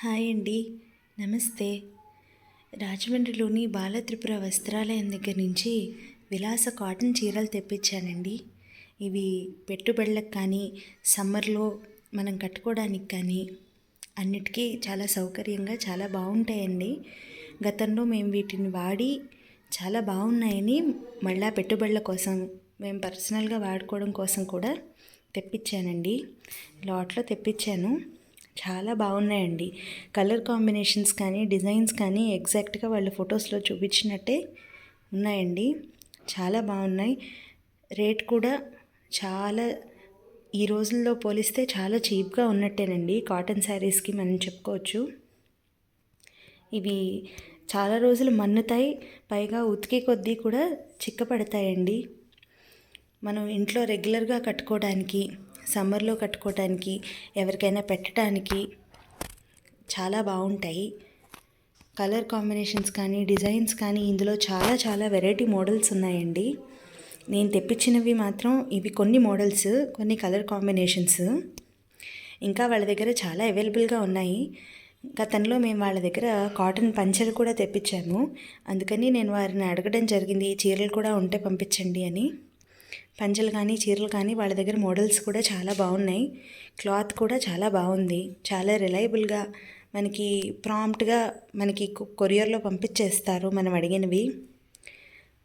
Hi అండి. నమస్తే. రాజమండ్రిలోని బాలత్రిపుర వస్త్రాలయం దగ్గర నుంచి విలాస కాటన్ చీరలు తెప్పించానండి. ఇవి పెట్టుబడులకు కానీ, సమ్మర్లో మనం కట్టుకోవడానికి కానీ అన్నిటికీ చాలా సౌకర్యంగా చాలా బాగుంటాయండి. గతంలో మేము వీటిని వాడి చాలా బాగున్నాయని మళ్ళా పెట్టుబడుల కోసం మేము పర్సనల్గా వాడుకోవడం కోసం కూడా తెప్పించానండి. లాట్లో తెప్పించాను. చాలా బాగున్నాయండి. కలర్ కాంబినేషన్స్ కానీ, డిజైన్స్ కానీ ఎగ్జాక్ట్గా వాళ్ళ ఫొటోస్లో చూపించినట్టే ఉన్నాయండి. చాలా బాగున్నాయి. రేట్ కూడా చాలా ఈ రోజుల్లో పోలిస్తే చాలా చీప్గా ఉన్నట్టేనండి. కాటన్ శారీస్కి మనం చెప్పుకోవచ్చు. ఇవి చాలా రోజులు మన్నుతాయి, పైగా ఉతికే కొద్దీ కూడా చిక్కపడతాయండి. మనం ఇంట్లో రెగ్యులర్గా కట్టుకోవడానికి, సమ్మర్లో కట్టుకోవడానికి, ఎవరికైనా పెట్టడానికి చాలా బాగుంటాయి. కలర్ కాంబినేషన్స్ కానీ, డిజైన్స్ కానీ ఇందులో చాలా చాలా వెరైటీ మోడల్స్ ఉన్నాయండి. నేను తెప్పించినవి మాత్రం ఇవి కొన్ని మోడల్స్, కొన్ని కలర్ కాంబినేషన్స్. ఇంకా వాళ్ళ దగ్గర చాలా అవైలబుల్గా ఉన్నాయి. గతంలో మేము వాళ్ళ దగ్గర కాటన్ పంచెలు కూడా తెప్పించాము. అందుకని నేను వారిని అడగడం జరిగింది, చీరలు కూడా ఉంటే పంపించండి అని. పంచెలు కానీ, చీరలు కానీ వాళ్ళ దగ్గర మోడల్స్ కూడా చాలా బాగున్నాయి. క్లాత్ కూడా చాలా బాగుంది. చాలా రిలయబుల్గా మనకి ప్రాంప్ట్గా మనకి కొరియర్లో పంపించేస్తారు మనం అడిగినవి.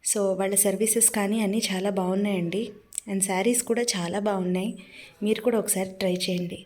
సో వాళ్ళ సర్వీసెస్ కానీ అన్నీ చాలా బాగున్నాయండి. అండ్ శారీస్ కూడా చాలా బాగున్నాయి. మీరు కూడా ఒకసారి ట్రై చేయండి.